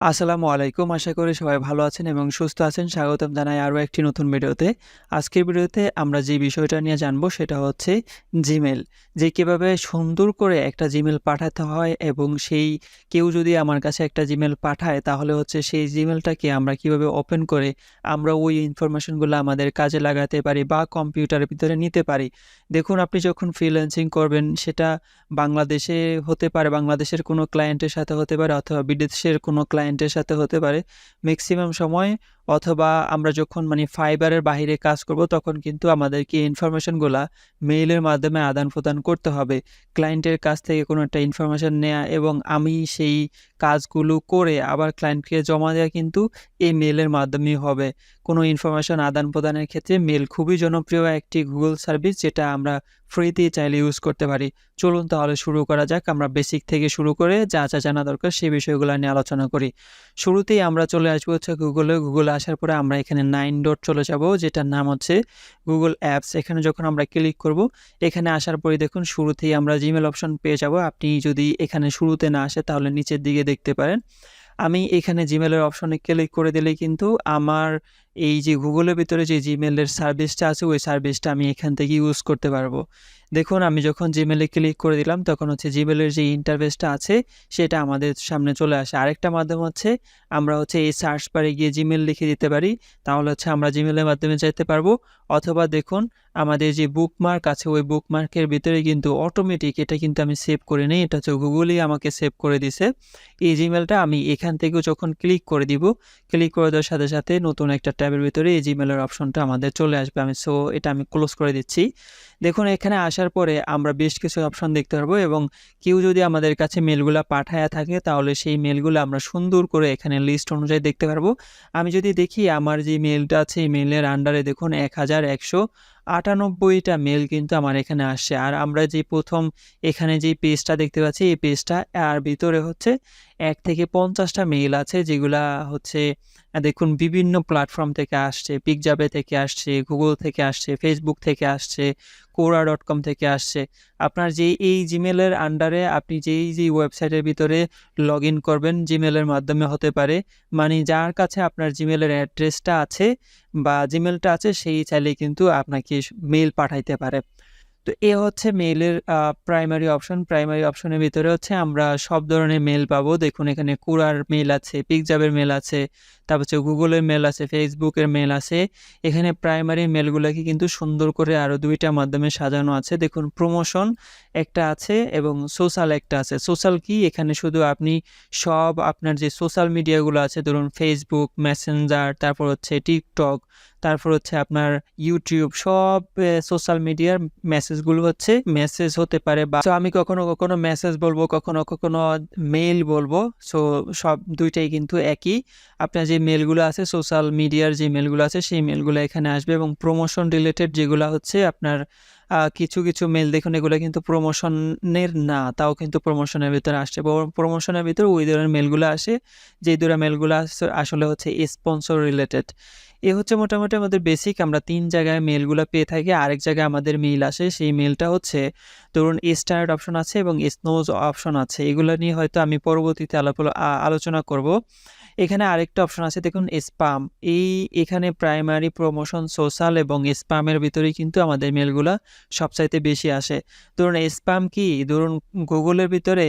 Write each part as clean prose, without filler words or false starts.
আসসালামু আলাইকুম। আশা করি সবাই ভালো আছেন এবং সুস্থ আছেন। স্বাগতম জানাই আরও একটি নতুন ভিডিওতে। আজকের ভিডিওতে আমরা যে বিষয়টা নিয়ে জানবো সেটা হচ্ছে জিমেইল। যে কিভাবে সুন্দর করে একটা জিমেইল পাঠাতে হয় এবং সেই কেউ যদি আমার কাছে একটা জিমেইল পাঠায় তাহলে হচ্ছে সেই জিমেইলটাকে আমরা কিভাবে ওপেন করে আমরা ওই ইনফরমেশনগুলো আমাদের কাজে লাগাতে পারি বা কম্পিউটারের ভিতরে নিতে পারি। দেখুন আপনি যখন ফ্রিল্যান্সিং করবেন সেটা বাংলাদেশে হতে পারে, বাংলাদেশের কোনো ক্লায়েন্টের সাথে হতে পারে অথবা বিদেশের কোনো ক্লায়েন্টের সাথে হতে পারে। মেক্সিমাম সময় অথবা আমরা যখন ফাইবারের বাহিরে কাজ করব তখন কিন্তু আমাদেরকে ইনফরমেশনগুলা মেইলের মাধ্যমে আদান-প্রদান করতে হবে। ক্লায়েন্টের কাছ থেকে কোনো একটা ইনফরমেশন নেয়া এবং আমি সেই কাজগুলো করে আবার ক্লায়েন্টকে জমা দেওয়া কিন্তু এই মেইলের মাধ্যমেই হবে। কোনো ইনফরমেশন আদান-প্রদানের ক্ষেত্রে মেইল খুবই জনপ্রিয় একটি গুগল সার্ভিস যেটা আমরা ফ্রিতেই চাইলে ইউজ করতে পারি। চলুন তাহলে শুরু করা যাক। আমরা বেসিক থেকে শুরু করে যা জানা দরকার সেই বিষয়গুলো নিয়ে আলোচনা করি। শুরুতেই আমরা চলে আসবো হচ্ছে গুগলে। গুগলে আসার পরে আমরা এখানে 9 ডট চলে যাবো যেটার নাম হচ্ছে গুগল অ্যাপস। এখানে যখন আমরা ক্লিক করব, এখানে আসার পরে দেখুন শুরুতেই আমরা জিমেইল অপশন পেয়ে যাবো। আপনি যদি এখানে শুরুতে না আসে তাহলে নিচের দিকে দেখতে পারেন। আমি এখানে জিমেইলের অপশনে ক্লিক করে দিলেই কিন্তু আমার এই যে গুগলের ভিতরে যে জিমেইলের সার্ভিসটা আছে ওই সার্ভিসটা আমি এখান থেকে ইউজ করতে পারবো। দেখুন আমি যখন জিমেইলে ক্লিক করে দিলাম তখন হচ্ছে জিমেইলের যে ইন্টারফেসটা আছে সেটা আমাদের সামনে চলে আসে। আরেকটা মাধ্যম হচ্ছে আমরা হচ্ছে এই সার্চ বারে গিয়ে জিমেইল লিখে দিতে পারি। তাহলে হচ্ছে আমরা জিমেইলের মাধ্যমে যেতে পারবো। অথবা দেখুন আমাদের যে বুকমার্ক আছে ওই বুকমার্কের ভিতরে কিন্তু অটোমেটিক এটা কিন্তু আমি সেভ করে নেই। এটা হচ্ছে গুগলই আমাকে সেভ করে দিছে। এই জিমেইলটা আমি এখান থেকেও যখন ক্লিক করে দিব, ক্লিক করে দেওয়ার সাথে সাথে নতুন একটা ট্যাবের ভিতরে এই জিমেইলের অপশনটা আমাদের চলে আসবে। এটা আমি ক্লোজ করে দিচ্ছি। দেখুন এখানে আসার পরে আমরা বেশ কিছু অপশন দেখতে পারবো এবং কেউ যদি আমাদের কাছে মেইলগুলা পাঠায়া থাকে তাহলে সেই মেইলগুলো আমরা সুন্দর করে এখানে লিস্ট অনুযায়ী দেখতে পারবো। আমি যদি দেখি আমার যে মেইলটা আছে এই মেইলের আন্ডারে দেখুন 1198টা মেইল কিন্তু আমার এখানে আসছে। আর আমরা যে প্রথম এখানে যে পেজটা দেখতে পাচ্ছি এই পেজটা আর ভিতরে হচ্ছে 1 থেকে 50টা মেইল আছে যেগুলা হচ্ছে দেখুন বিভিন্ন প্ল্যাটফর্ম থেকে আসছে, পিকজাবে থেকে আসছে, গুগল থেকে আসছে, ফেসবুক থেকে আসছে, quora.com থেকে আসছে। আপনার এই জিমেইলের আন্ডারে আপনি যে ওয়েবসাইটের ভিতরে লগইন করবেন জিমেইলের মাধ্যমে হতে পারে। যার কাছে আপনার জিমেইলের অ্যাড্রেসটা আছে বা জিমেইলটা আছে সেই চাইলেই কিন্তু আপনাকে মেইল পাঠাইতে পারে। তো এ হচ্ছে মেইলের প্রাইমারি অপশন। প্রাইমারি অপশনের ভিতরে হচ্ছে আমরা সব ধরনের মেইল পাবো। দেখুন এখানে কুরার মেইল আছে, পিকজাবের মেইল আছে, তারপর হচ্ছে গুগলের মেইল আছে, ফেসবুকের মেইল আছে। এখানে প্রাইমারি মেইলগুলোকে কিন্তু সুন্দর করে আরও 2টা মাধ্যমে সাজানো আছে। দেখুন প্রমোশন একটা আছে এবং সোশ্যাল একটা আছে। সোশ্যাল কি? এখানে শুধু আপনি সব আপনার যে সোশ্যাল মিডিয়াগুলো আছে ধরুন ফেসবুক, মেসেঞ্জার, তারপর হচ্ছে টিকটক, তারপর হচ্ছে আপনার ইউটিউব সব সোশ্যাল মিডিয়ার মেসেজগুলো হচ্ছে মেসেজ হতে পারে বা আমি কখনো মেসেজ বলবো, কখনো মেইল বলবো। সো সব 2টাই কিন্তু একই। আপনার যে মেইলগুলো আছে সোশ্যাল মিডিয়ার যে মেইলগুলো আছে সেই মেইলগুলো এখানে আসবে এবং প্রমোশন রিলেটেড যেগুলো হচ্ছে আপনার কিছু মেইল দেখুন এগুলো কিন্তু প্রমোশনের না, তাও কিন্তু প্রমোশনের ভিতরে আসছে। প্রমোশনের ভিতরে ওই ধরনের মেইলগুলো আসে যেই ধরনের মেইলগুলো আসলে হচ্ছে স্পন্সর রিলেটেড। এ হচ্ছে মোটামুটি আমাদের বেসিক। আমরা 3 জায়গায় মেইলগুলো পেয়ে থাকি। আরেক জায়গায় আমাদের মেইল আসে। সেই মেইলটা হচ্ছে ধরুন স্টার্ট অপশন আছে এবং স্নোজ অপশন আছে। এগুলো নিয়ে হয়তো আমি পরবর্তীতে আলোচনা করব। এখানে আরেকটা অপশন আছে দেখুন স্পাম। এখানে প্রাইমারি, প্রমোশন, সোশ্যাল এবং স্পামের ভিতরেই কিন্তু আমাদের মেইলগুলা সবচাইতে বেশি আসে। ধরুন স্পাম কি? ধরুন গুগলের ভিতরে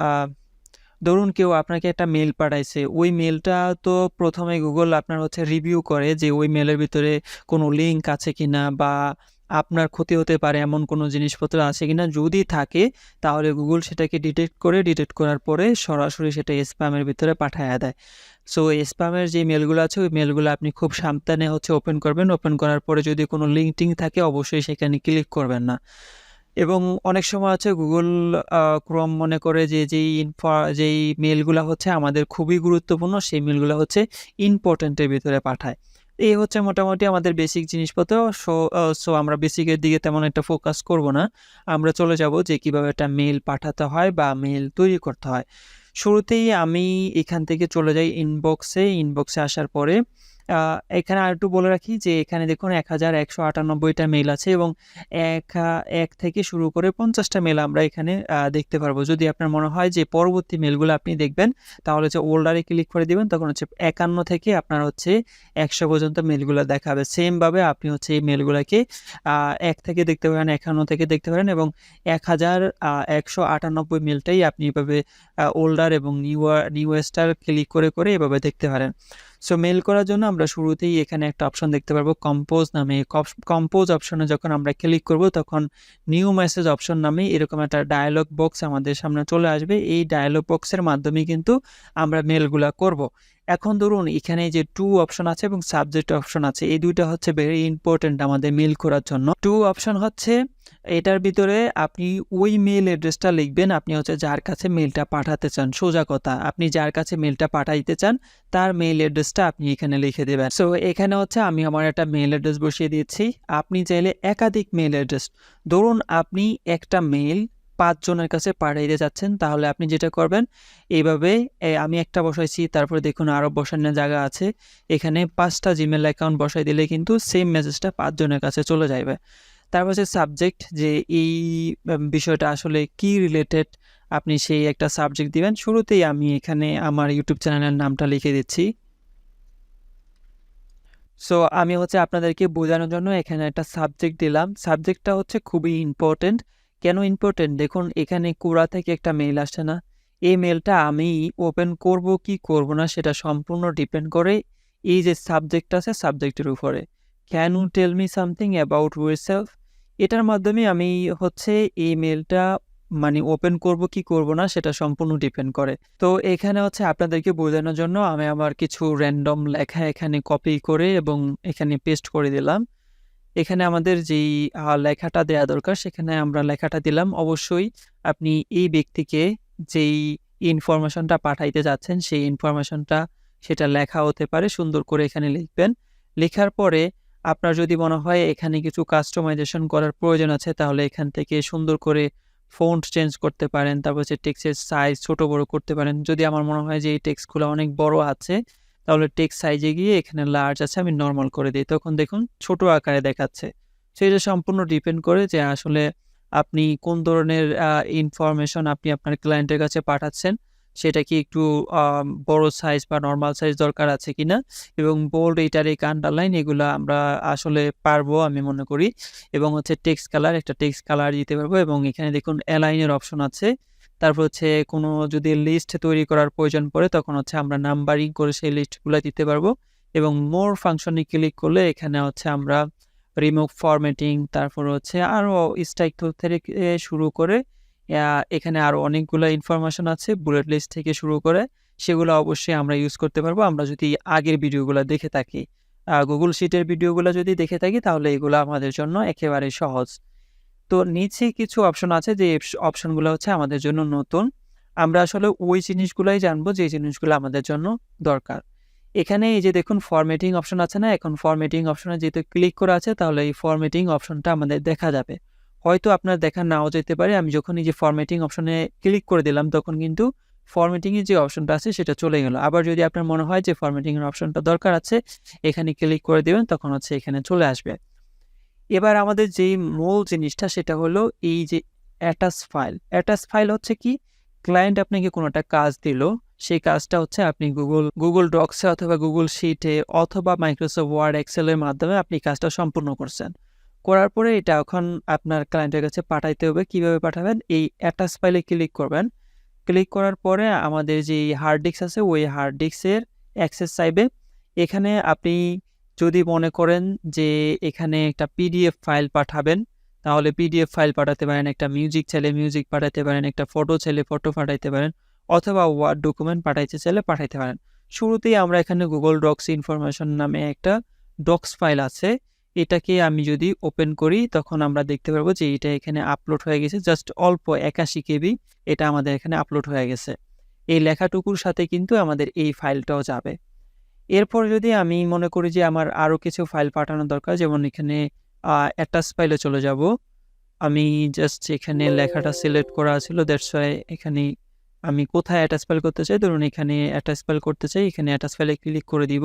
আ ধরুন কেউ আপনাকে একটা মেইল পাঠাইছে। ওই মেইলটা তো ১ম এ গুগল আপনার হচ্ছে রিভিউ করে যে ওই মেইলের ভিতরে কোনো লিঙ্ক আছে কিনা বা আপনার ক্ষতি হতে পারে এমন কোনো জিনিসপত্র আছে কিনা। যদি থাকে তাহলে গুগল সেটাকে ডিটেক্ট করার পরে সরাসরি সেটা স্প্যামের ভিতরে পাঠায়া দেয়। সো স্প্যামের যে মেইলগুলো আছে ওই মেইলগুলো আপনি খুব সাবধানে হচ্ছে ওপেন করবেন। ওপেন করার পরে যদি কোনো লিঙ্ক-টিঙ্ক থাকে অবশ্যই সেখানে ক্লিক করবেন না। এবং অনেক সময় আছে গুগল ক্রোম মনে করে যে যেই মেইলগুলা হচ্ছে আমাদের খুবই গুরুত্বপূর্ণ সেই মেইলগুলা হচ্ছে ইম্পোর্টেন্টের ভিতরে পাঠায়। এই হচ্ছে মোটামুটি আমাদের বেসিক জিনিসপত্র। সো আমরা বেসিকের দিকে তেমন একটা ফোকাস করব না। আমরা চলে যাব যে কিভাবে একটা মেইল পাঠাতে হয় বা মেইল তৈরি করতে হয়। শুরুতেই আমি এখান থেকে চলে যাই ইনবক্সে। ইনবক্সে আসার পরে এখানে আরেকটু বলে রাখি যে এখানে দেখুন ১,১৯৮টা মেইল আছে এবং এক থেকে শুরু করে ৫০টা মেইল আমরা এখানে দেখতে পারবো। যদি আপনার মনে হয় যে পরবর্তী মেইলগুলো আপনি দেখবেন, তাহলে হচ্ছে ওল্ডারে ক্লিক করে দিবেন। তখন হচ্ছে ৫১ থেকে আপনার হচ্ছে ১০০ পর্যন্ত মেইলগুলো দেখাবে। সেমভাবে আপনি হচ্ছে এই মেইলগুলাকে ১ থেকে দেখতে পারেন, ৫১ থেকে দেখতে পারেন এবং ১,১৯৮ মেইলটাই আপনি এভাবে ওল্ডার এবং নিউয়েস্টার ক্লিক করে এভাবে দেখতে পারেন। সো মেইল করার জন্য আমরা শুরুতেই এখানে একটা অপশন দেখতে পারবো কম্পোজ নামে। কম্পোজ অপশনে যখন আমরা ক্লিক করব তখন নিউ মেসেজ অপশন নামে এরকম একটা ডায়ালগ বক্স আমাদের সামনে চলে আসবে। এই ডায়ালগ বক্সের মাধ্যমে কিন্তু আমরা মেইলগুলা করব। এখন ধরুন এখানে যে টু অপশন আছে এবং সাবজেক্ট অপশন আছে, এই দুইটা হচ্ছে ভেরি ইম্পর্টেন্ট আমাদের মেইল করার জন্য। টু অপশন হচ্ছে এটার ভিতরে আপনি ওই মেইল অ্যাড্রেসটা লিখবেন আপনি হচ্ছে যার কাছে মেইলটা পাঠাতে চান। সোজা কথা, আপনি যার কাছে মেইলটা পাঠাইতে চান তার মেইল অ্যাড্রেসটা আপনি এখানে লিখে দেবেন। সো এখানে হচ্ছে আমি আমার একটা মেইল অ্যাড্রেস বসিয়ে দিয়েছি। আপনি চাইলে একাধিক মেইল অ্যাড্রেস, ধরুন আপনি একটা মেইল ৫ জনের কাছে পাঠাইতে চাচ্ছেন, তাহলে আপনি যেটা করবেন এইভাবে আমি একটা বসাইছি, তারপরে দেখুন আরও বসানোর জায়গা আছে। এখানে ৫টা জিমেইল অ্যাকাউন্ট বসাই দিলে কিন্তু সেম মেসেজটা ৫ জনের কাছে চলে যাবে। তারপর হচ্ছে সাবজেক্ট, যে এই বিষয়টা আসলে কি রিলেটেড আপনি সেই একটা সাবজেক্ট দিবেন। শুরুতেই আমি এখানে আমার ইউটিউব চ্যানেলের নামটা লিখে দিচ্ছি। সো আমি হচ্ছে আপনাদেরকে বোঝানোর জন্য এখানে একটা সাবজেক্ট দিলাম। সাবজেক্টটা হচ্ছে খুবই ইম্পর্টেন্ট। কেন ইম্পর্টেন্ট? দেখুন এখানে কোরা থেকে একটা মেইল আসছে না? এই মেইলটা আমি ওপেন করব কি করব না সেটা সম্পূর্ণ ডিপেন্ড করে এই যে সাবজেক্ট আছে সাবজেক্টের উপরে। Can you tell me something about yourself? এটার মাধ্যমে আমি হচ্ছে এই মেইলটা মানে ওপেন করব কি করব না সেটা সম্পূর্ণ ডিপেন্ড করে। তো এখানে হচ্ছে আপনাদেরকে বোঝানোর জন্য আমি আমার কিছু র‍্যান্ডম লেখা এখানে কপি করে এবং এখানে পেস্ট করে দিলাম। এখানে আমাদের যেই লেখাটা দেয়া দরকার সেখানে আমরা লেখাটা দিলাম। অবশ্যই আপনি এই ব্যক্তিকে যেই ইনফরমেশনটা পাঠাইতে যাচ্ছেন সেই ইনফরমেশনটা সেটা লেখা হতে পারে, সুন্দর করে এখানে লিখবেন। লেখার পরে আপনার যদি মনে হয় এখানে কিছু কাস্টমাইজেশন করার প্রয়োজন আছে তাহলে এখান থেকে সুন্দর করে ফন্ট চেঞ্জ করতে পারেন। তারপর হচ্ছে টেক্সটের সাইজ ছোট বড় করতে পারেন। যদি আমার মনে হয় যে এই টেক্সটগুলো অনেক বড় আছে তাহলে টেক্সট সাইজে গিয়ে এখানে লার্জ আছে আমি নরমাল করে দিই। তখন দেখুন ছোট আকারে দেখাচ্ছে। সো এটা সম্পূর্ণ ডিপেন্ড করে যে আসলে আপনি কোন ধরনের ইনফরমেশন আপনি আপনার ক্লায়েন্টের কাছে পাঠাচ্ছেন। সেটা কি একটু বড় সাইজ বা নরমাল সাইজ দরকার আছে কিনা এবং বোল্ড, ইটালিক, আন্ডারলাইন এগুলা আমরা আসলে পারবো আমি মনে করি। এবং হচ্ছে টেক্সট কালার, একটা টেক্সট কালার দিতে পারবো এবং এখানে দেখুন অ্যালাইনের অপশন আছে। তারপর হচ্ছে কোনো যদি লিস্ট তৈরি করার প্রয়োজন পড়ে তখন হচ্ছে আমরা নাম্বারিং করে সেই লিস্টগুলা দিতে পারবো এবং মোর ফাংশনে ক্লিক করলে এখানে হচ্ছে আমরা রিমুভ ফরম্যাটিং, তারপর হচ্ছে আরও স্ট্রাইক থেকে শুরু করে এখানে আরও অনেকগুলো ইনফরমেশন আছে বুলেট লিস্ট থেকে শুরু করে, সেগুলো অবশ্যই আমরা ইউজ করতে পারবো আমরা যদি আগের ভিডিওগুলো দেখে থাকি। গুগল শিটের ভিডিওগুলো যদি দেখে থাকি তাহলে এগুলো আমাদের জন্য একেবারে সহজ। তো নিচে কিছু অপশন আছে যে অপশনগুলো হচ্ছে আমাদের জন্য নতুন। আমরা আসলে ওই জিনিসগুলাই জানবো যে জিনিসগুলো আমাদের জন্য দরকার। এখানে এই যে দেখুন ফরম্যাটিং অপশন আছে না? এখন ফরম্যাটিং অপশনে যেহেতু ক্লিক করা আছে তাহলে এই ফরম্যাটিং অপশনটা আমাদের দেখা যাবে। হয়তো আপনার দেখা নাও যেতে পারে। আমি যখন এই যে ফরম্যাটিং অপশনে ক্লিক করে দিলাম তখন কিন্তু ফরম্যাটিং এর যে অপশনটা আছে সেটা চলে গেল। আবার যদি আপনার মনে হয় যে ফরম্যাটিং এর অপশনটা দরকার আছে, এখানে ক্লিক করে দিবেন তখন হচ্ছে এখানে চলে আসবে। এবার আমাদের যেই মূল জিনিসটা সেটা হলো এই যে অ্যাটাচ ফাইল। অ্যাটাচ ফাইল হচ্ছে কি? ক্লায়েন্ট আপনাকে কোনো একটা কাজ দিল, সেই কাজটা হচ্ছে আপনি গুগল ডক্সে অথবা গুগল শিটে অথবা মাইক্রোসফট ওয়ার্ড, এক্সেল এর মাধ্যমে আপনি কাজটা সম্পূর্ণ করছেন। করার পরে এটা এখন আপনার ক্লায়েন্টের কাছে পাঠাইতে হবে। কিভাবে পাঠাবেন? এই অ্যাটাচ ফাইলে ক্লিক করবেন। ক্লিক করার পরে আমাদের যেই হার্ড ডিস্ক আছে ওই হার্ড ডিস্কের অ্যাক্সেস চাইবে। এখানে আপনি যদি মনে করেন যে এখানে একটা পিডিএফ ফাইল পাঠাবেন তাহলে পিডিএফ ফাইল পাঠাতে পারেন, একটা মিউজিক চাইলে মিউজিক পাঠাতে পারেন, একটা ফটো চাইলে ফটো পাঠাইতে পারেন অথবা ওয়ার্ড ডকুমেন্ট পাঠাইতে চাইলে পাঠাইতে পারেন। শুরুতেই আমরা এখানে গুগল ডক্স ইনফরমেশন নামে একটা ডক্স ফাইল আছে, এটাকে আমি যদি ওপেন করি তখন আমরা দেখতে পারবো যে এটা এখানে আপলোড হয়ে গেছে। জাস্ট অল্প ৮১ কেবি এটা আমাদের এখানে আপলোড হয়ে গেছে। এই লেখাটুকুর সাথে কিন্তু আমাদের এই ফাইলটাও যাবে। এরপর যদি আমি মনে করি যে আমার আরও কিছু ফাইল পাঠানো দরকার, যেমন এখানে অ্যাটাচ ফাইলে চলে যাব। আমি জাস্ট এখানে লেখাটা সিলেক্ট করা ছিল, দ্যাটস ওয়াই এখানে আমি কোথায় অ্যাটাচ ফাইল করতে চাই, ধরুন এখানে অ্যাটাচ ফাইল করতে চাই, এখানে অ্যাটাচ ফাইলে ক্লিক করে দিব।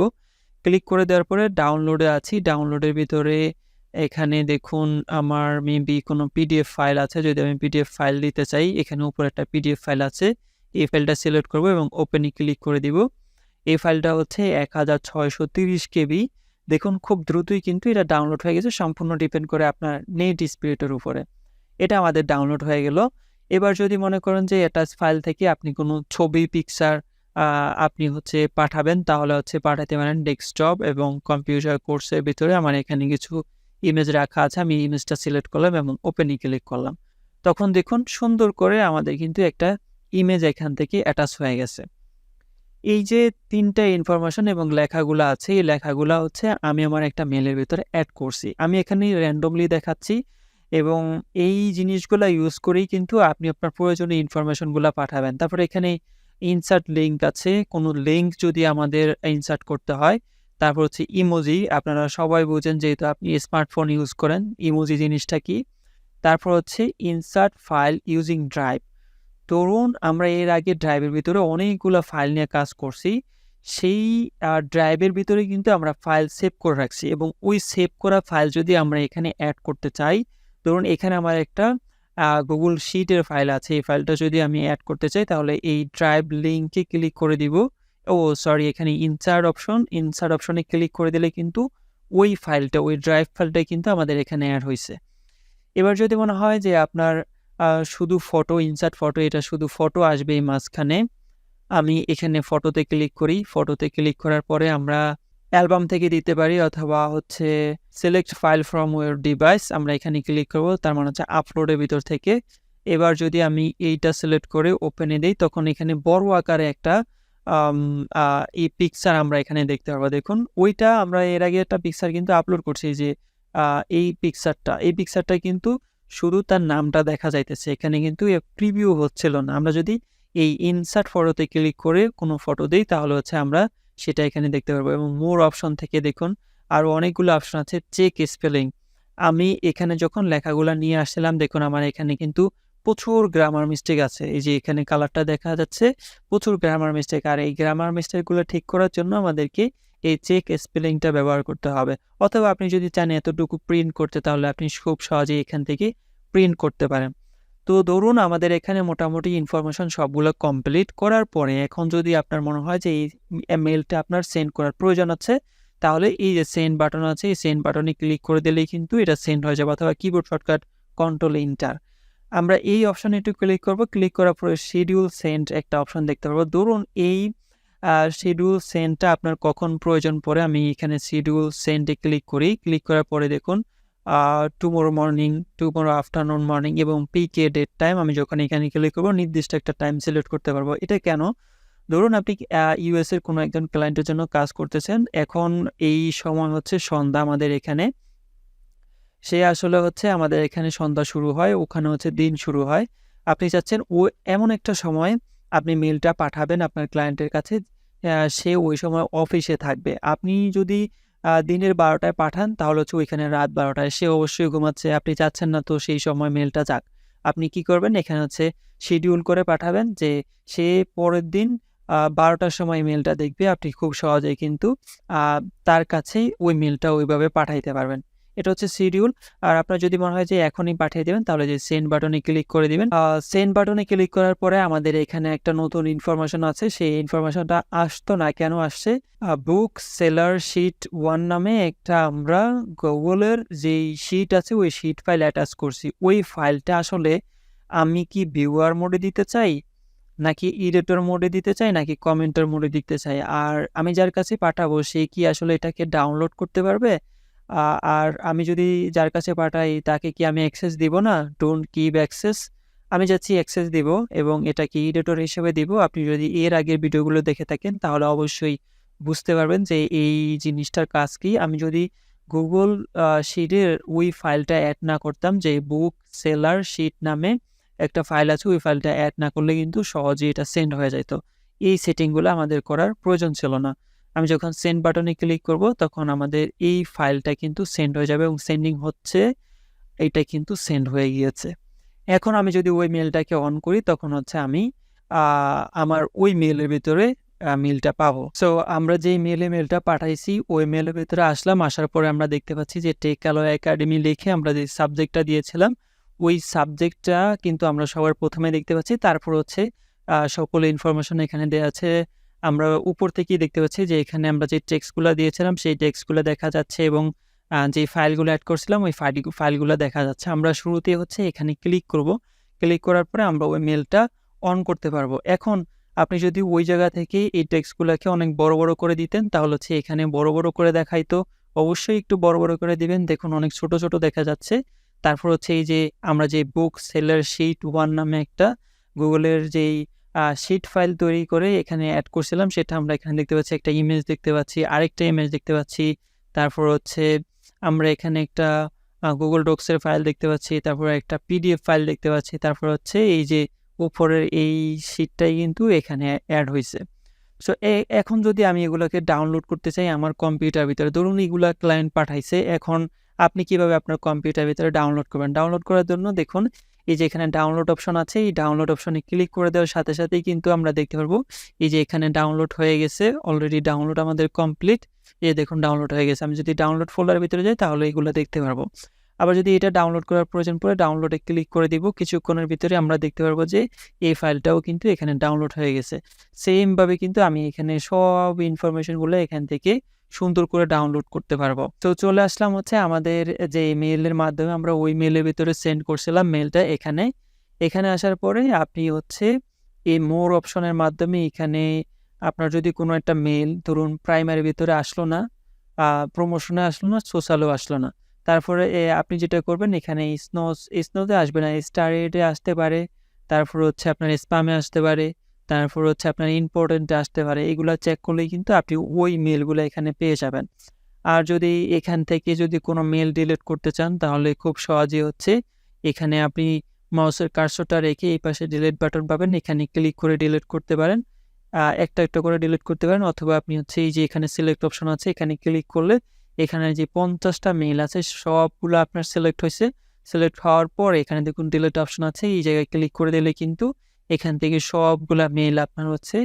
ক্লিক করে দেওয়ার পরে ডাউনলোডে আছি। ডাউনলোডের ভিতরে এখানে দেখুন আমার মেবি কোনো পিডিএফ ফাইল আছে। যদি আমি পিডিএফ ফাইল দিতে চাই, এখানে উপরে একটা পিডিএফ ফাইল আছে। এই ফাইলটা সিলেক্ট করব এবং ওপেনে ক্লিক করে দিব। এই ফাইলটা হচ্ছে 1630 কেবি। দেখুন খুব দ্রুতই কিন্তু এটা ডাউনলোড হয়ে গেছে। সম্পূর্ণ ডিপেন্ড করে আপনার নেট স্পিডের উপরে। এটা আমাদের ডাউনলোড হয়ে গেল। এবার যদি মনে করেন যে অ্যাটাচ ফাইল থেকে আপনি কোনো ছবি, পিকচার আপনি হচ্ছে পাঠাবেন, তাহলে হচ্ছে পাঠাতে পারেন ডেস্কটপ এবং কম্পিউটার কোর্সের ভিতরে আমার এখানে কিছু ইমেজ রাখা আছে। আমি ইমেজটা সিলেক্ট করলাম এবং ওপেনে ক্লিক করলাম। তখন দেখুন সুন্দর করে আমাদের কিন্তু একটা ইমেজ এখান থেকে অ্যাটাচ হয়ে গেছে। এই যে ৩টা ইনফরমেশন এবং লেখাগুলা আছে, এই লেখাগুলা হচ্ছে আমি আমার একটা মেইলের ভিতরে অ্যাড করছি। আমি এখানে র্যান্ডমলি দেখাচ্ছি এবং এই জিনিসগুলা ইউজ করেই কিন্তু আপনি আপনার প্রয়োজনীয় ইনফরমেশনগুলা পাঠাবেন। তারপরে এখানে ইনসার্ট লিঙ্ক আছে। কোনো লিঙ্ক যদি আমাদের ইনসার্ট করতে হয়, তারপর হচ্ছে ইমোজি। আপনারা সবাই বোঝেন যেহেতু আপনি স্মার্টফোন ইউজ করেন, ইমোজি জিনিসটা কি? তারপর হচ্ছে ইনসার্ট ফাইল ইউজিং ড্রাইভ। ধরুন আমরা এর আগে ড্রাইভের ভিতরে অনেকগুলো ফাইল নিয়ে কাজ করছি। সেই ড্রাইভের ভিতরে কিন্তু আমরা ফাইল সেভ করে রাখছি এবং ওই সেভ করা ফাইল যদি আমরা এখানে অ্যাড করতে চাই, ধরুন এখানে আমার একটা গুগল শিটের ফাইল আছে। এই ফাইলটা যদি আমি অ্যাড করতে চাই, তাহলে এই ড্রাইভ লিঙ্কে ক্লিক করে দিব। এখানে ইনসার্ট অপশনে ক্লিক করে দিলে কিন্তু ওই ফাইলটা, ওই ড্রাইভ ফাইলটাই কিন্তু আমাদের এখানে অ্যাড হইছে। এবার যদি মনে হয় যে আপনার শুধু ফটো, ইনসার্ট ফটো, এটা শুধু ফটো আসবে এই মাঝখানে, আমি এখানে ফটোতে ক্লিক করি। ফটোতে ক্লিক করার পরে আমরা অ্যালবাম থেকে দিতে পারি অথবা হচ্ছে select file from your device, আমরা এখানে ক্লিক করব। তার মানে হচ্ছে আপলোডের ভিতর থেকে। এবার যদি আমি এইটা সিলেক্ট করে ওপেনে দেই, তখন এখানে বড় আকারে একটা এই পিকচার আমরা এখানে দেখতে পারবো। দেখুন ওইটা আমরা এর আগে একটা পিকচার কিন্তু আপলোড করছি, যে এই পিকচারটা কিন্তু শুধু তার নামটা দেখা যাইতেছে, এখানে কিন্তু প্রিভিউ হচ্ছিল না। আমরা যদি এই ইনসার্ট ফটোতে ক্লিক করে কোনো ফটো দিই, তাহলে হচ্ছে আমরা সেটা এখানে দেখতে পারবো। এবং মোর অপশন থেকে দেখুন আরও অনেকগুলো অপশন আছে। চেক স্পেলিং, আমি এখানে যখন লেখাগুলো নিয়ে আসছিলাম, দেখুন আমার এখানে কিন্তু প্রচুর গ্রামার মিস্টেক আছে। এই যে এখানে কালারটা দেখা যাচ্ছে, প্রচুর গ্রামার মিস্টেক। আর এই গ্রামার মিস্টেকগুলো ঠিক করার জন্য আমাদেরকে এই চেক স্পেলিংটা ব্যবহার করতে হবে। অথবা আপনি যদি চান এতটুকু প্রিন্ট করতে, তাহলে আপনি খুব সহজেই এখান থেকে প্রিন্ট করতে পারেন। তো ধরুন আমাদের এখানে মোটামুটি ইনফরমেশন সবগুলো কমপ্লিট করার পরে, এখন যদি আপনার মনে হয় যে এই মেইলটা আপনার সেন্ড করার প্রয়োজন আছে, তাহলে এই যে সেন্ড বাটন আছে, এই সেন্ড বাটনে ক্লিক করে দিলেই কিন্তু এটা সেন্ড হয়ে যাবে। অথবা কিবোর্ড শর্টকাট কন্ট্রোল এন্টার, আমরা এই অপশনে একটু ক্লিক করব। ক্লিক করার পরে শিডিউল সেন্ড একটা অপশন দেখতে পারবো। ধরুন এই শিডিউল সেন্ডটা আপনার কখন প্রয়োজন পড়ে, আমি এখানে শিডিউল সেন্ডে ক্লিক করি। ক্লিক করার পরে দেখুন tomorrow morning, tomorrow afternoon, morning এবং পিকে ডেট টাইম। আমি যখন এখানে ক্লিক করবো, নির্দিষ্ট একটা টাইম সিলেক্ট করতে পারবো। এটা কেন? ধরুন আপনি ইউএস এর কোনো একজন ক্লায়েন্টের জন্য কাজ করতেছেন। এখন এই সময় হচ্ছে সন্ধ্যা আমাদের এখানে। সে আসলে হচ্ছে আমাদের এখানে সন্ধ্যা শুরু হয়, ওখানে হচ্ছে দিন শুরু হয়। আপনি চাচ্ছেন এমন একটা সময় আপনি মেইলটা পাঠাবেন আপনার ক্লায়েন্টের কাছে, সে ওই সময় অফিসে থাকবে। আপনি যদি দিনের 12টায় পাঠান, তাহলে হচ্ছে ওইখানে রাত 12টায় সে অবশ্যই ঘুমাচ্ছে। আপনি চাচ্ছেন না তো সেই সময় মেইলটা যাক। আপনি কি করবেন, এখানে হচ্ছে শিডিউল করে পাঠাবেন যে সে পরের দিন 12টার সময় মেইলটা দেখবে। আপনি খুব সহজেই কিন্তু তার কাছেই ওই মেইলটা ওইভাবে পাঠাইতে পারবেন। এটা হচ্ছে শিডিউল। আর আপনার যদি মনে হয় যে এখনই পাঠিয়ে দেবেন, তাহলে যে সেন্ড বাটনে ক্লিক করে দিবেন। সেন্ড বাটনে ক্লিক করার পরে আমাদের এখানে একটা নতুন ইনফরমেশন আছে। সেই ইনফরমেশনটা আসতো না, কেন আসছে? বুক সেলার শিট 1 নামে একটা আমরা গুগলের যেই শিট আছে, ওই শিট ফাইল অ্যাটাচ করছি। ওই ফাইলটা আসলে আমি কি ভিউয়ার মোডে দিতে চাই, নাকি এডিটর মোডে দিতে চাই, নাকি কমেন্টার মোডে দিতে চাই? আর আমি যার কাছে পাঠাবো সে কি আসলে এটাকে ডাউনলোড করতে পারবে? আর আমি যদি যার কাছে পাঠাই, তাকে কি আমি অ্যাক্সেস দিব না? ডোন্ট গিভ অ্যাক্সেস, আমি চাচ্ছি অ্যাক্সেস দিব এবং এটাকে এডিটর হিসেবে দিব। আপনি যদি এর আগের ভিডিওগুলো দেখে থাকেন, তাহলে অবশ্যই বুঝতে পারবেন যে এই জিনিসটার কাজ কি। আমি যদি গুগল শিটের ওই ফাইলটা অ্যাড না করতাম, যে বুক সেলার শিট নামে একটা ফাইল আছে, ওই ফাইলটা অ্যাড না করলে কিন্তু সহজেই এটা সেন্ড হয়ে যেত। এই সেটিংগুলো আমাদের করার প্রয়োজন ছিল না। আমি যখন সেন্ড বাটনে ক্লিক করব, তখন আমাদের এই ফাইলটা কিন্তু সেন্ড হয়ে যাবে এবং সেন্ডিং হচ্ছে, এইটা কিন্তু সেন্ড হয়ে গিয়েছে। এখন আমি যদি ওই মেলটাকে অন করি, তখন হচ্ছে আমি আমার ওই মেলের ভিতরে মেইলটা পাবো। সো আমরা যেই মেইলটা পাঠাইছি ওই মেইলের ভেতরে আসলাম। আসার পরে আমরা দেখতে পাচ্ছি যে টেক আলো একাডেমি লিখে আমরা যে সাবজেক্টটা দিয়েছিলাম, ওই সাবজেক্টটা কিন্তু আমরা সবার ১ম এ দেখতে পাচ্ছি। তারপর হচ্ছে সকল ইনফরমেশন এখানে দেয়া আছে। আমরা উপর থেকেই দেখতে পাচ্ছি যে এখানে আমরা যে টেক্সটগুলা দিয়েছিলাম সেই টেক্সটগুলা দেখা যাচ্ছে এবং যে ফাইলগুলো এড করছিলাম ওই ফাইলগুলা দেখা যাচ্ছে। আমরা শুরুতেই হচ্ছে এখানে ক্লিক করব। ক্লিক করার পরে আমরা ওই মেইলটা অন করতে পারবো। এখন আপনি যদি ওই জায়গা থেকে এই টেক্সটগুলাকে অনেক বড়, বড় করে দিতেন তাহলে হচ্ছে এখানে বড়, বড় করে দেখাইতো। অবশ্যই একটু বড়, বড় করে দিবেন। দেখুন অনেক ছোট, ছোট দেখা যাচ্ছে। তারপর হচ্ছে এই যে আমরা যে বুক সেলার শিট 1 নামে একটা গুগলের যেই শিট ফাইল তৈরি করে এখানে এড করছিলাম সেটা আমরা এখানে দেখতে পাচ্ছি। একটা ইমেজ দেখতে পাচ্ছি, আরেকটা ইমেজ দেখতে পাচ্ছি। তারপর হচ্ছে আমরা এখানে একটা Google Docs এর ফাইল দেখতে পাচ্ছি। তারপরে একটা পিডিএফ ফাইল দেখতে পাচ্ছি। তারপর হচ্ছে এই যে উপরের এই শিটটাই কিন্তু এখানে এড হইছে। সো এখন যদি আমি এগুলাকে ডাউনলোড করতে চাই আমার কম্পিউটার ভিতরে, ধরুন এগুলা ক্লায়েন্ট পাঠাইছে। এখন আপনি কিভাবে আপনার কম্পিউটার ভিতরে ডাউনলোড করবেন? ডাউনলোড করার জন্য দেখুন এই যে এখানে ডাউনলোড অপশন আছে। এই ডাউনলোড অপশনে ক্লিক করে দেওয়ার সাথে সাথেই কিন্তু আমরা দেখতে পারবো এই যে এখানে ডাউনলোড হয়ে গেছে। অলরেডি ডাউনলোড আমাদের কমপ্লিট। এই দেখুন ডাউনলোড হয়ে গেছে। আমি যদি ডাউনলোড ফোল্ডারের ভিতরে যাই তাহলে এগুলো দেখতে পারবো। আবার যদি এটা ডাউনলোড করার প্রয়োজন পড়ে ডাউনলোডে ক্লিক করে দিব। কিছুক্ষণের ভিতরে আমরা দেখতে পারবো যে এই ফাইলটাও কিন্তু এখানে ডাউনলোড হয়ে গেছে। সেম ভাবে কিন্তু আমি এখানে সব ইনফরমেশনগুলো এখান থেকে সুন্দর করে ডাউনলোড করতে পারবো। তো চলে আসলাম হচ্ছে আমাদের যে মেইলের মাধ্যমে আমরা ওই মেইলের ভিতরে সেন্ড করছিলাম মেইলটা এখানে। এখানে আসার পরে আপনি হচ্ছে এই মোর অপশনের মাধ্যমে এখানে আপনার যদি কোনো একটা মেইল ধরুন প্রাইমারির ভিতরে আসলো না, প্রমোশনে আসলো না, সোশ্যালেও আসলো না। তারপরে আপনি যেটা করবেন এখানে স্নোতে আসবে না, স্টার রেডে আসতে পারে। তারপর হচ্ছে আপনার স্প্যামে আসতে পারে। তারপর হচ্ছে আপনার ইম্পোর্টেন্টে আসতে পারে। এগুলা চেক করলেই কিন্তু আপনি ওই মেইলগুলো এখানে পেয়ে যাবেন। আর যদি এখান থেকে যদি কোনো মেইল ডিলিট করতে চান তাহলে খুব সহজেই হচ্ছে এখানে আপনি মাউসের কার্সরটা রেখে এই পাশে ডিলিট বাটন পাবেন। এখানে ক্লিক করে ডিলিট করতে পারেন। একটা, একটা করে ডিলিট করতে পারেন অথবা আপনি হচ্ছে এই যে এখানে সিলেক্ট অপশন আছে এখানে ক্লিক করলে এখানে যে ৫০ টা মেইল আছে সবগুলো আপনার সিলেক্ট হইছে। সিলেক্ট হওয়ার পর এখানে দেখুন ডিলিট অপশন আছে। এই জায়গায় ক্লিক করে দিলে কিন্তু এখান থেকে সবগুলা মেইল আপনার হচ্ছে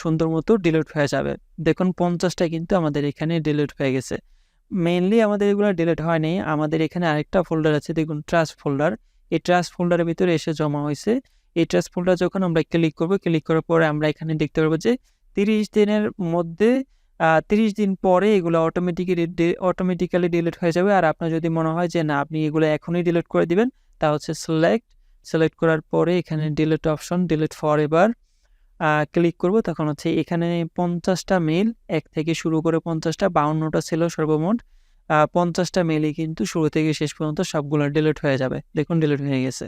সুন্দর মতো ডিলিট হয়ে যাবে। দেখুন ৫০ টা কিন্তু আমাদের এখানে ডিলিট হয়ে গেছে। মেইনলি আমাদের এগুলো ডিলিট হয়নি। আমাদের এখানে আরেকটা ফোল্ডার আছে দেখুন ট্রাস্ট ফোল্ডার। এই ট্রাস্ট ফোল্ডারের ভিতরে এসে জমা হইছে। এই ট্রাস্ট ফোল্ডার যখন আমরা ক্লিক করব, ক্লিক করার পরে আমরা এখানে দেখতে পারবো যে ৩০ দিনের মধ্যে ৩০ দিন পরে এগুলো অটোমেটিক্যালি ডিলিট হয়ে যাবে। আর আপনার যদি মনে হয় যে না আপনি এগুলো এখনই ডিলিট করে দিবেন তা হচ্ছে সিলেক্ট করার পরে এখানে delete option delete forever click করব। তখন হচ্ছে এখানে ৫০ টা মেইল ১ থেকে শুরু করে ৫০ টা ৫২ টা ছিল সর্বমোট। ৫০ টা মেইলই কিন্তু শুরু থেকে শেষ পর্যন্ত সবগুলো ডিলিট হয়ে যাবে। দেখুন ডিলিট হয়ে গেছে।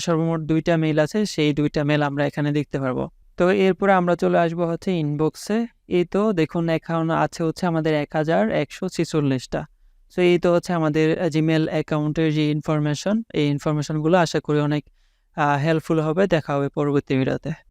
সর্বমোট ২ টা মেইল আছে সেই ২ টা মেইল আমরা এখানে দেখতে পারবো। তো এরপরে আমরা চলে আসবো হচ্ছে ইনবক্সে। এই তো দেখুন এখন আছে হচ্ছে আমাদের ১,১৪৬ টা। সো এই তো হচ্ছে আমাদের জিমেইল অ্যাকাউন্টের যে ইনফরমেশন, এই ইনফরমেশনগুলো আশা করি অনেক হেল্পফুল হবে। দেখা হবে পরবর্তী ভিডিওতে।